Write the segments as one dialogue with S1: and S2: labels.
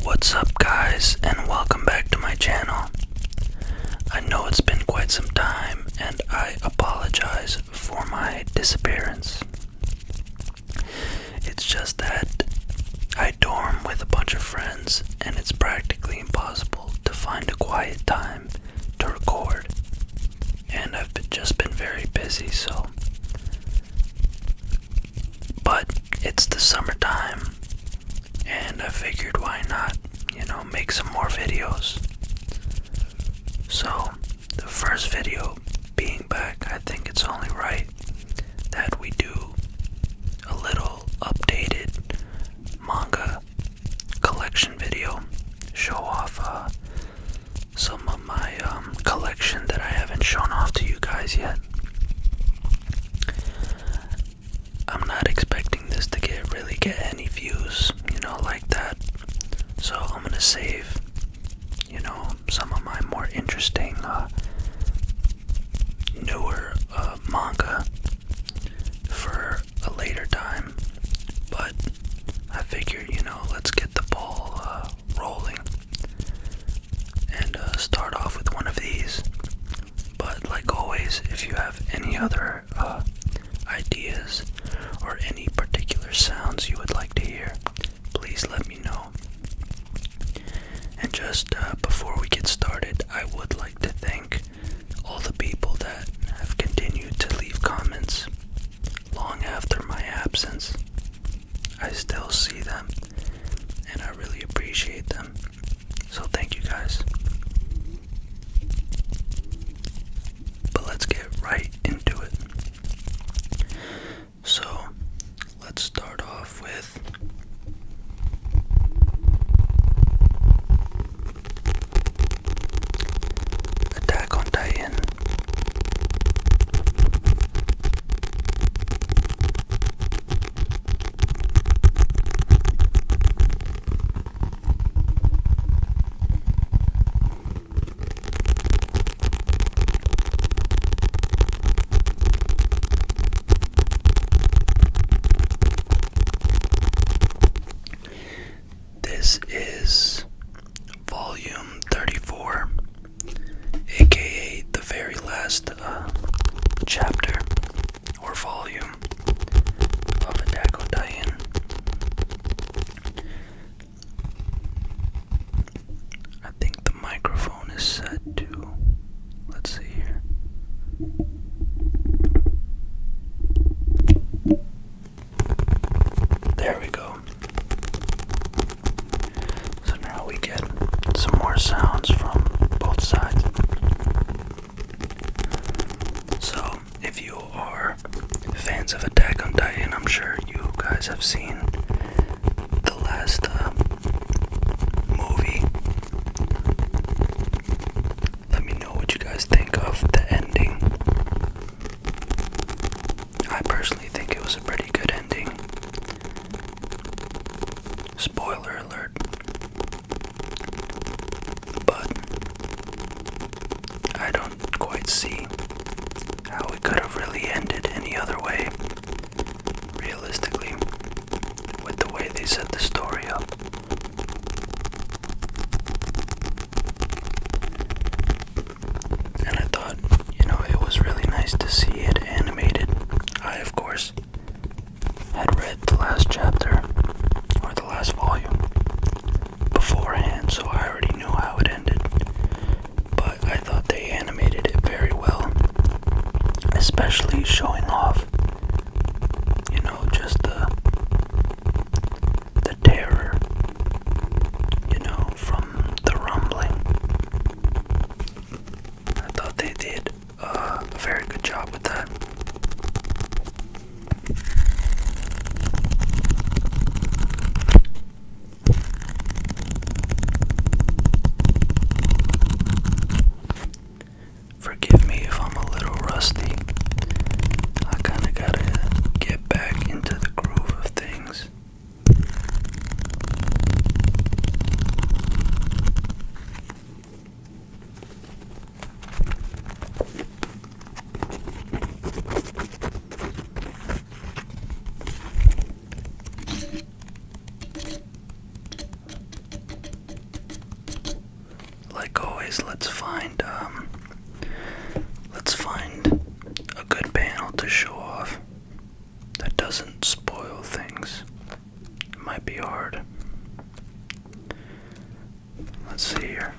S1: What's up guys, and welcome back to my channel. I know it's been quite some time and I apologize for my disappearance. It's just that I dorm with a bunch of friends and it's practically impossible to find a quiet time to record. And I've just been very busy, but it's the summertime and I figured why not, make some more videos. So the first video being back, I think it's only right that we do a little updated manga collection video, show off some of my collection that I haven't shown off to you guys yet. I'm not expecting this to really get any views, like that. So I'm gonna save, some of my more interesting, newer manga for a later time. But I figured, let's get the ball rolling and start off with one of these. But like always, if you have any other ideas or any particular sounds you would like to hear, please let me know. And just before we get started, I would like to thank all the people that have continued to leave comments long after my absence. I still see them and I really appreciate them. So thank you guys. But let's get right into it. So let's start off with Attack on Titan. This is volume 34, aka the very last chapter or volume of Attack on Titan. I think the microphone is set to, let's see here. There we go. So now we get some more sounds from both sides. So if you are fans of Attack on Titan, I'm sure you guys have seen the last movie. Let me know what you guys think of the ending. I personally think it was a pretty good ending. Spoiler alert. But I don't quite see how it could have really ended any other way, realistically, with the way they set the story up. And I thought, it was really nice to see it animated. I, of course, had read the last chapter, or the last volume, beforehand, so I already knew how it ended. But I thought they animated it very well, especially showing off, just the terror anyways, let's find a good panel to show off that doesn't spoil things. It might be hard. Let's see here.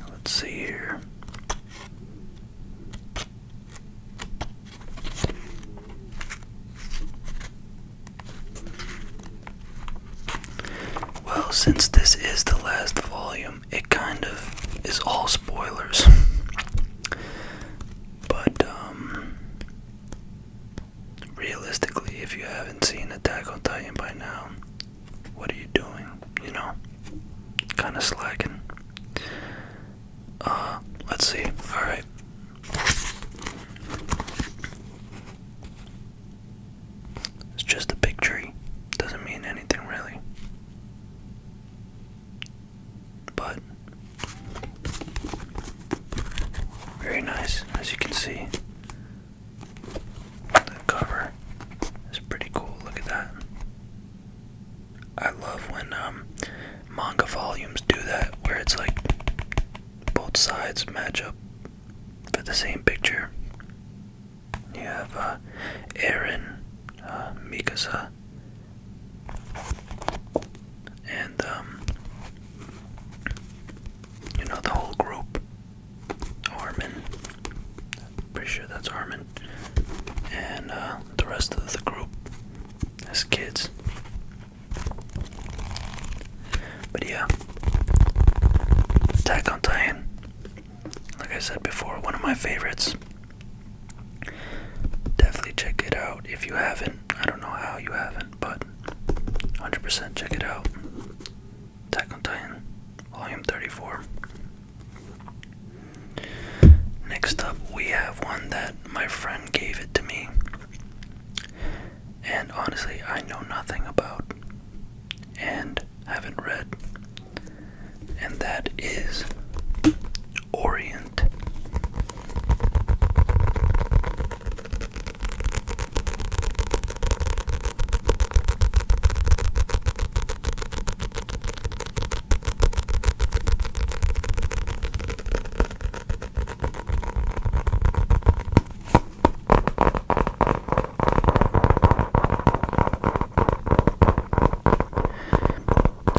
S1: Let's see here. Well, since this is the last volume, it kind of is all spoilers. But, realistically, if you haven't seen Attack on Titan by now, what are you doing? You know? Kind of slacking. Let's see. Alright. It's just a big tree. Doesn't mean anything really. But very nice, as you can see. The cover is pretty cool. Look at that. I love when manga volumes do that, where it's like both sides match up for the same picture. You have Eren, Mikasa, and you know, the whole group. Armin, pretty sure that's Armin, and the rest of the group as kids. But yeah, Attack on Titan, like I said before, one of my favorites. Definitely check it out if you haven't. I don't know how you haven't, but 100% check it out. Attack on Titan, Volume 34. Next up, we have one that my friend gave it to me, and honestly, I know nothing about and haven't read, and that is Orient.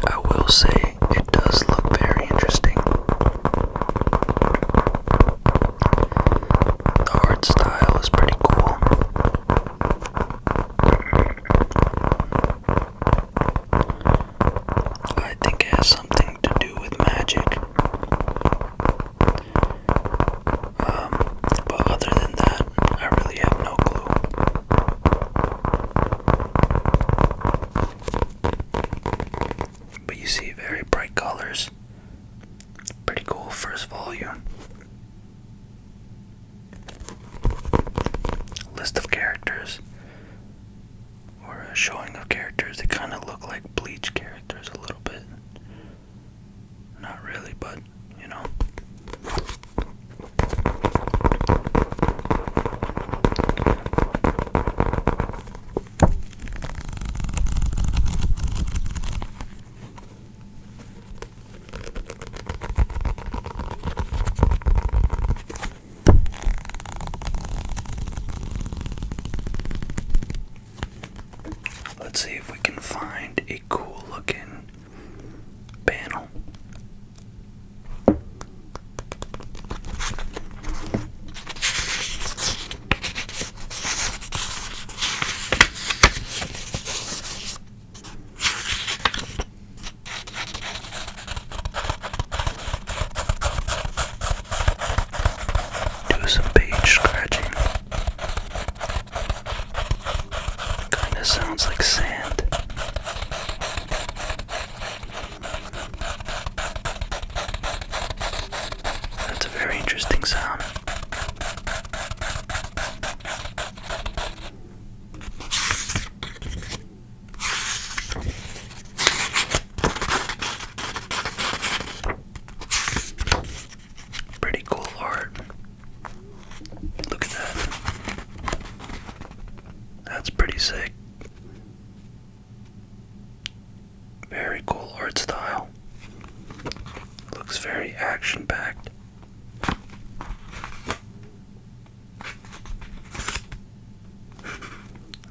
S1: I will say it does look very interesting. The art style is pretty cool. I think it has something to do with magic. But other than that, I really have no clue. But you see very bright colors. Pretty cool first volume. List of characters, or a showing of characters. They kind of look like Bleach characters a little bit. Not really, but you know. Let's see if we can find a cool looking panel. Do some page scratching. pretty sick. Very cool art style. Looks very action-packed.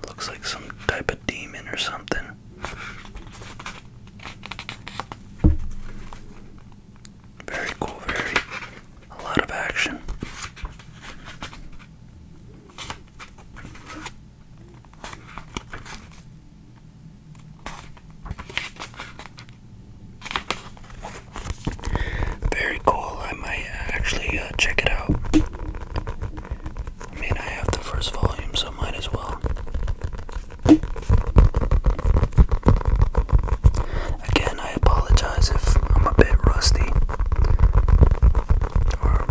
S1: Looks like some type of demon or something. Very cool, a lot of action. Very cool. I might actually check it out. I mean, I have the first volume, so might as well. Again, I apologize if I'm a bit rusty, or,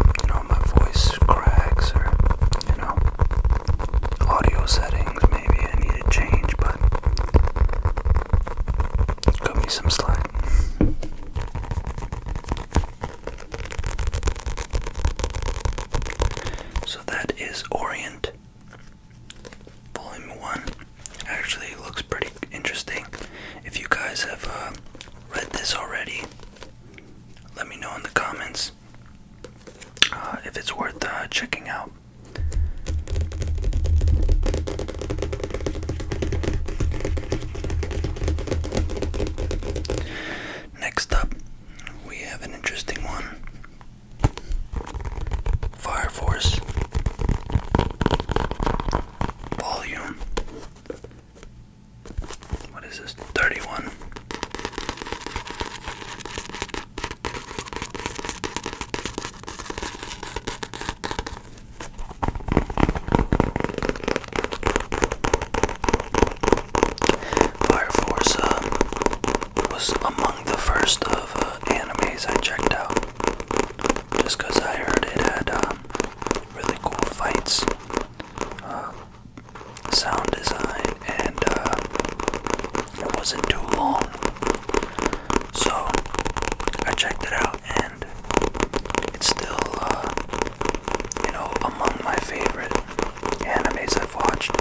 S1: my voice cracks, or, audio settings, maybe I need to change, but cut me some slack. So that is Orient, Volume 1. Actually looks pretty interesting. If you guys have read this already, let me know in the comments if it's worth checking out. Next up, we have an interesting one. Fire Force Volume, what is this, 31. Fire Force was among the first of animes I checked out, just because I heard it had really cool fights, sound design, and it wasn't too long. So I checked it out, and it's still, among my favorite animes I've watched.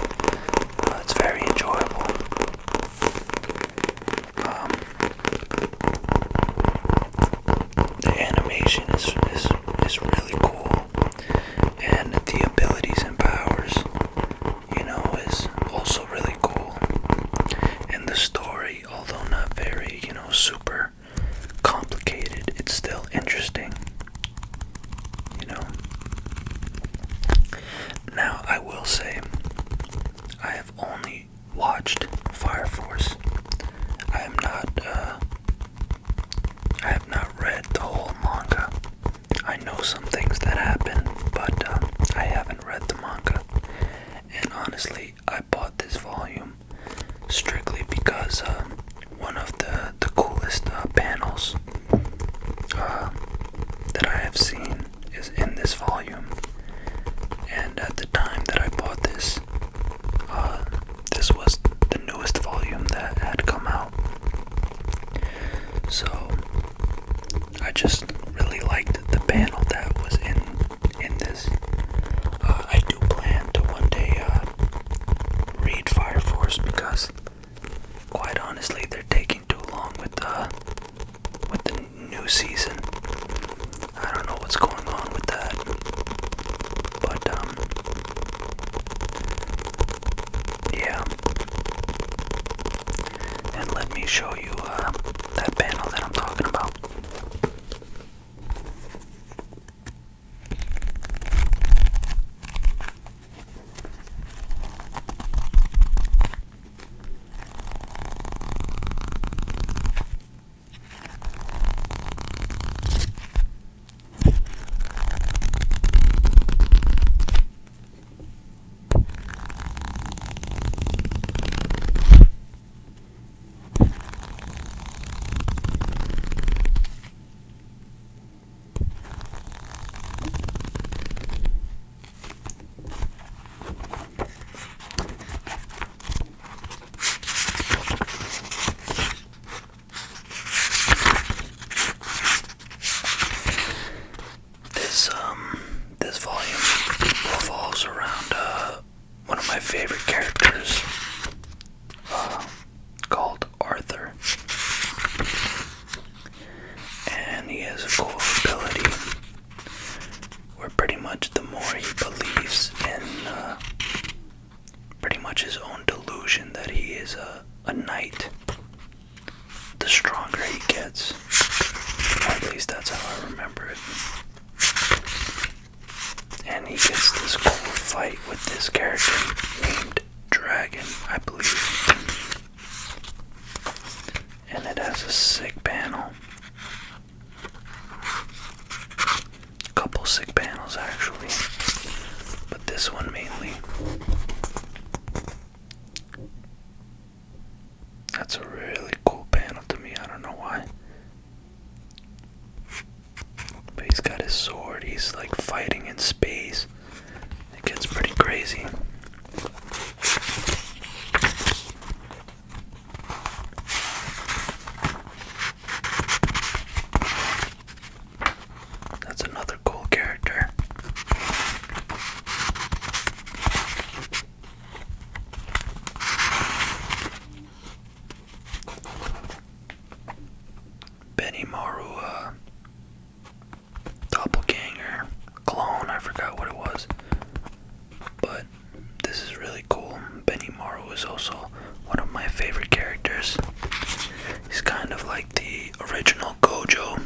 S1: It's very enjoyable. The animation is really cool, and the abilities and powers, is also really cool. And the story, although not very, super complicated, it's still interesting. Now, I will say, I have only watched Fire Force. I have not read the whole manga. I know some things that happen, but I haven't read the manga. And honestly, I bought this volume strictly because one of the coolest panels that I have seen is in this volume. And at the time that I bought this, this was the newest volume that had come out. So I just really liked the panel that was in this. I do plan to one day read Fire Force, because quite honestly they're taking too long with the new season. I don't know what's going on with that, but yeah. And let me show you that panel that I'm talking about. This volume revolves around one of my favorite characters, is a knight, the stronger he gets. Or at least that's how I remember it. And he gets this cool fight with this character named Dragon, I believe. And it has a sick panel. A couple sick panels actually. But this one mainly. That's a really cool panel to me, I don't know why. But he's got his sword, he's like fighting in space. It gets pretty crazy. That's another cool character. Benimaru, doppelganger, clone, I forgot what it was. But this is really cool. Benimaru is also one of my favorite characters. He's kind of like the original Gojo.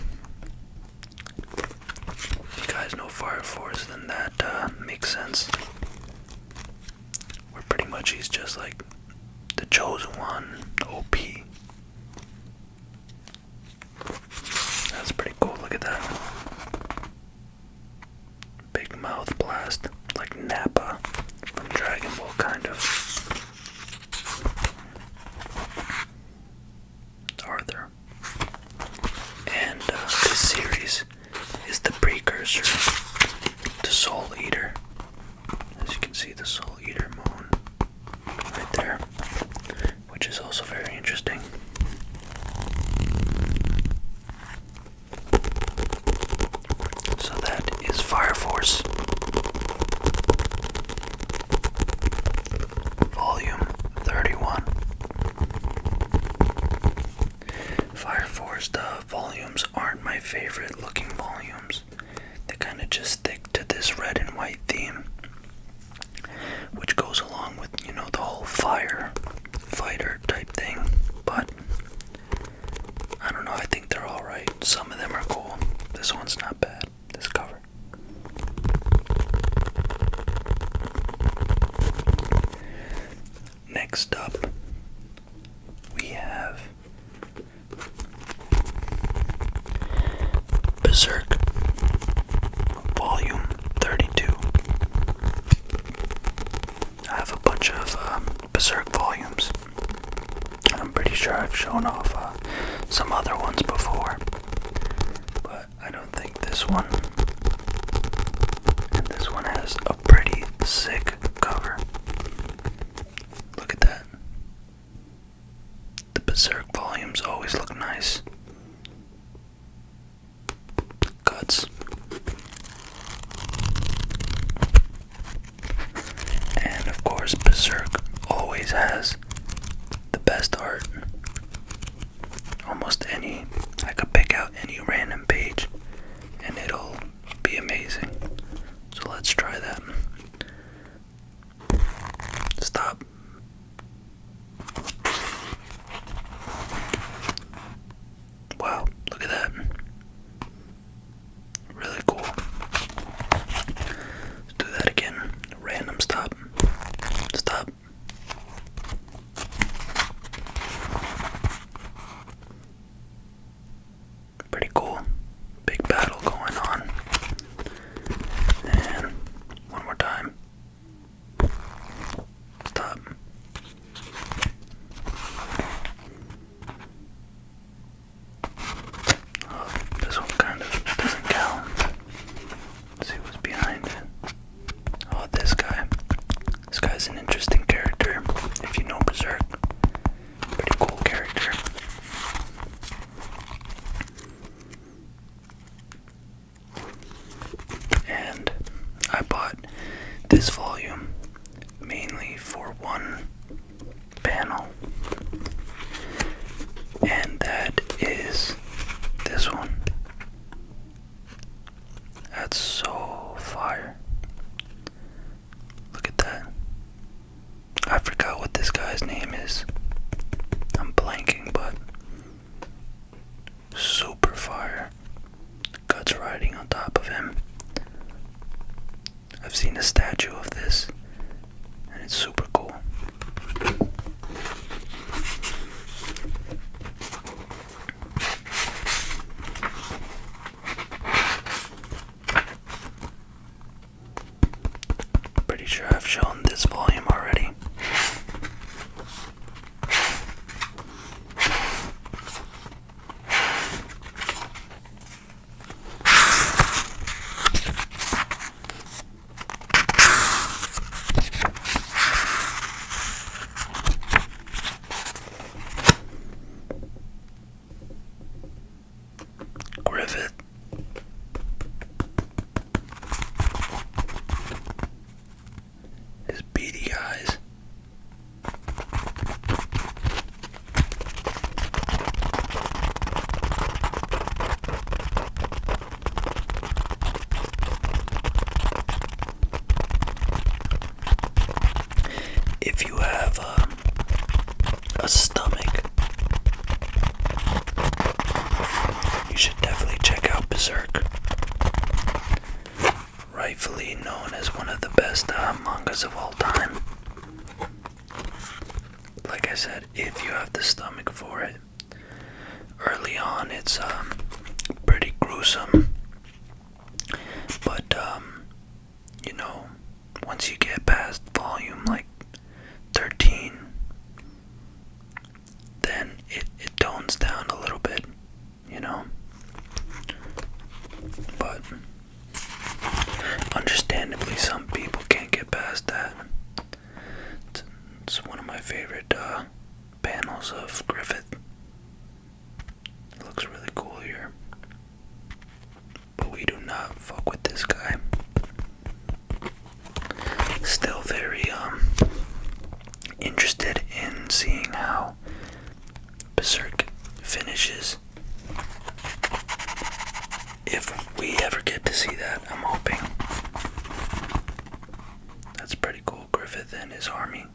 S1: If you guys know Fire Force, then that makes sense. Where pretty much he's just like the chosen one, OP. That's pretty cool, look at that. Big mouth blast, like Nappa from Dragon Ball, kind of. Arthur. And this series is the precursor to Soul Eater. As you can see, the Soul Eater moon right there, which is also very interesting. So that is Fire Force Volume 31. Fire Force, the volumes aren't my favorite looking volumes. They kind of just stick to this red and white theme, which goes along with, you know, the whole fighter type thing. But I don't know, I think they're alright. Some of them are cool. This one's not bad, this cover. Next up, we have Berserk Volume 32. I have a bunch of Berserk volumes. I'm pretty sure I've shown off some other ones before, but I don't think this one. And this one has a pretty sick cover. Look at that. The Berserk volumes always look nice. Cuts. And of course, Berserk always has the best art. Almost any, I could pick out any random page and it'll be amazing. So let's try that. Stop. Wow, look at that. Really cool. Let's do that again. Random stop. Stop. Pretty cool. Big battle going on. And one more time. Stop. Oh, this one kind of doesn't count. Let's see what's behind it. Oh, this guy. This guy's an interesting character. If you know Berserk. Pretty cool character. And I bought this volume mainly for one panel, and that is this one. That's so fire. Look at that. I forgot what this guy's name is. pretty sure I've shown this volume already. Griffith. His beady eyes. If you have a stomach, you should definitely check out Berserk. Rightfully known as one of the best mangas of all time. Like I said, if you have the stomach for it. Early on, it's pretty gruesome, but you know, once you get past volume like 13, then it tones down a little bit, you know. But understandably, some people can't get past that. It's one of my favorite panels of Griffith. It looks really cool here. But we do not fuck with this guy. Still very interested in seeing how Berserk finishes. If we ever get to see that, I'm hoping. That's pretty cool, Griffith and his army.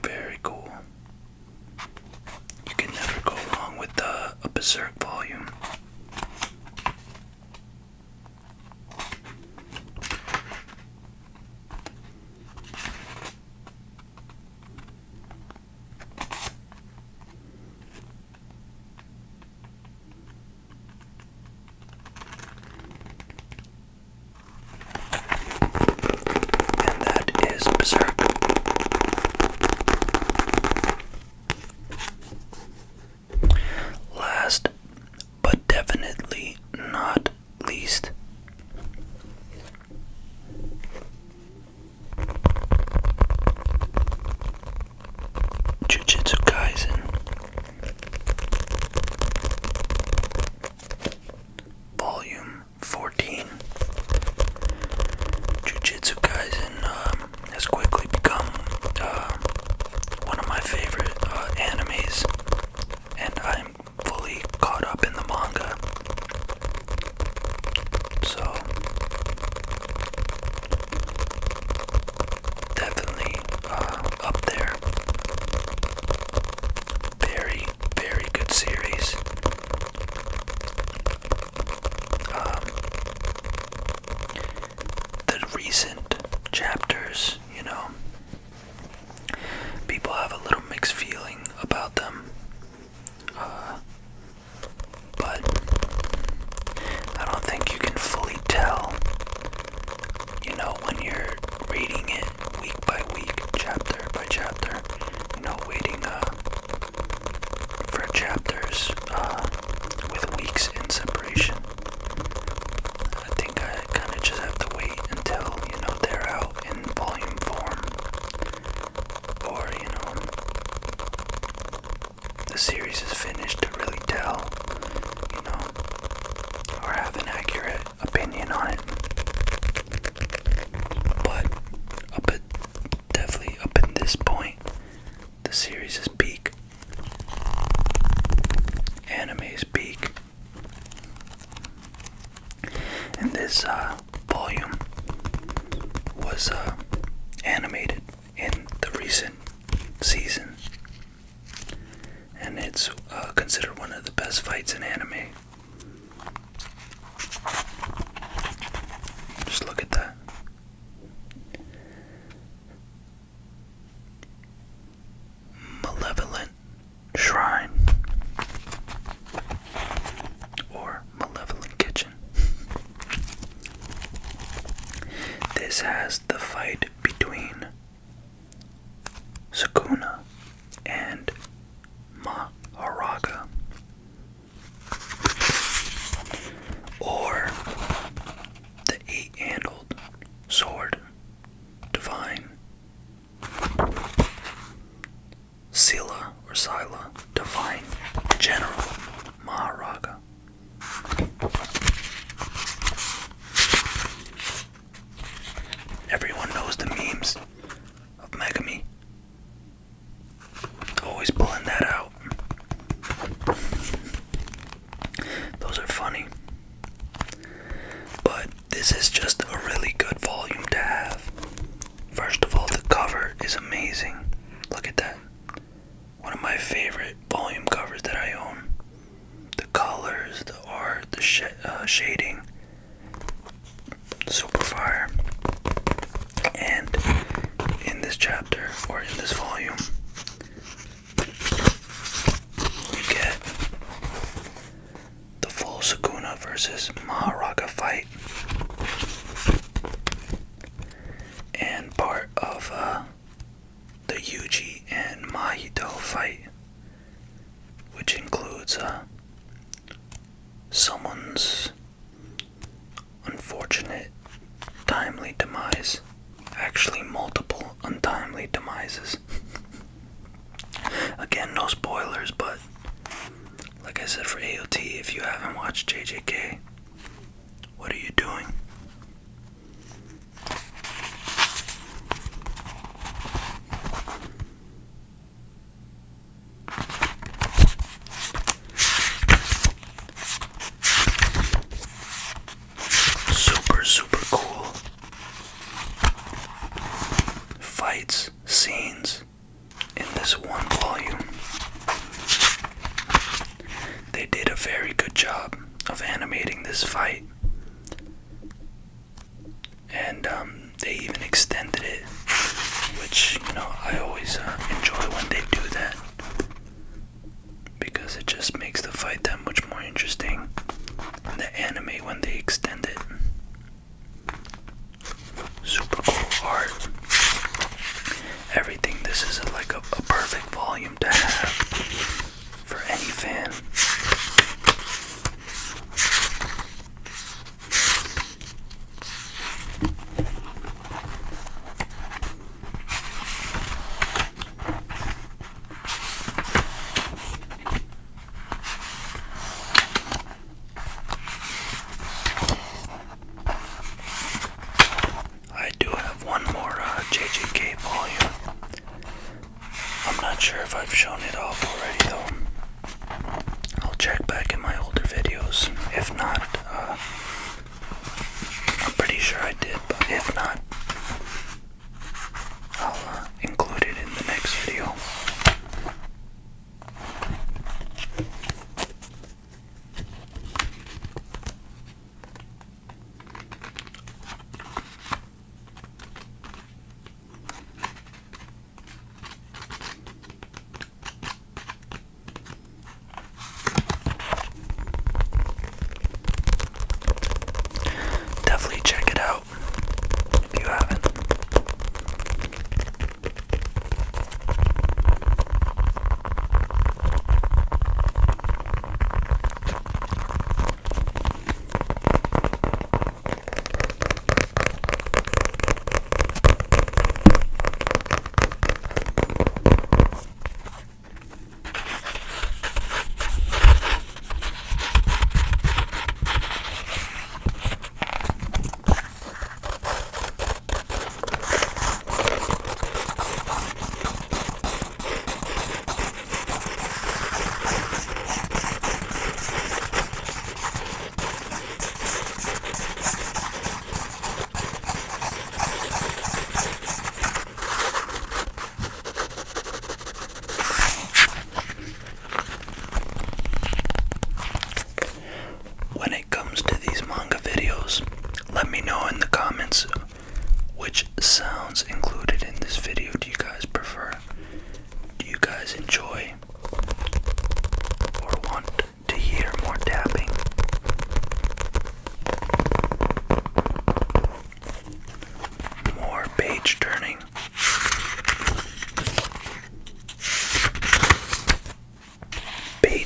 S1: Very cool. You can never go wrong with a Berserk volume. And that is Berserk. Last, but definitely not least, Jujutsu Kaisen Volume 14. Jujutsu Kaisen has quickly become one of my favorite animes, and I'm fully caught up in the manga. So definitely up there. Very good series. The recent chapters, you know, people have a little mixed feeling about them. But I don't think you can fully tell, you know, when you're reading it week by week, chapter by chapter, you know, waiting for chapters with weeks in separation. I think I kind of just have to wait until, you know, they're out in volume form, or, you know, the series is finished to really tell, you know, or have an accurate opinion on it. But definitely up at this point, the series is peak. this volume was animated in the recent season, and it's considered one of the best fights in anime. Just look at that. Malevolent Shrine, or Malevolent Kitchen. This has the fight between Sukuna and Maharaga, or the eight-handled sword divine, Sila or Sila, divine general Maharaga. Everyone knows the memes of Megami. Always pulling that out. Those are funny. But this is just a really good volume to have. First of all, the cover is amazing. Look at that. One of my favorite volume covers that I own. The colors, the art, the shading. Super fire. And in this chapter, or in this volume, you get the full Sukuna versus Maharaga fight, and part of the Yuji and Mahito fight, which includes someone's unfortunate timely demise. Actually, multiple untimely demises. Again, no spoilers, but like I said, for AOT, if you haven't watched JJK, what are you doing? Super cool fights, scenes in this one volume. They did a very good job of animating this fight, and they even extended it, which, you know, I always enjoy when they do that, because it just makes the fight that much more interesting. And the anime, when they extend it, super cool art, everything. This is like a perfect volume to have for any fan. I do have one more JJK volume. I'm not sure if I've shown it off already though. I'll check back in my older videos. If not, I'm pretty sure I did, but if not, I'll include it in the next video.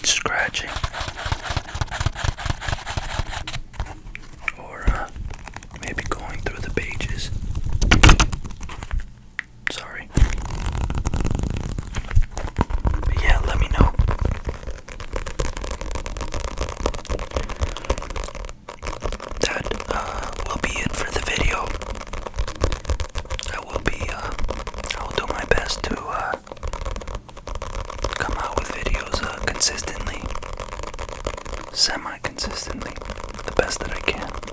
S1: needs scratching, or maybe going through the pages. Sorry. But yeah, let me know. That will be it for the video. I will do my best to come out with videos consistently, semi-consistently, the best that I can.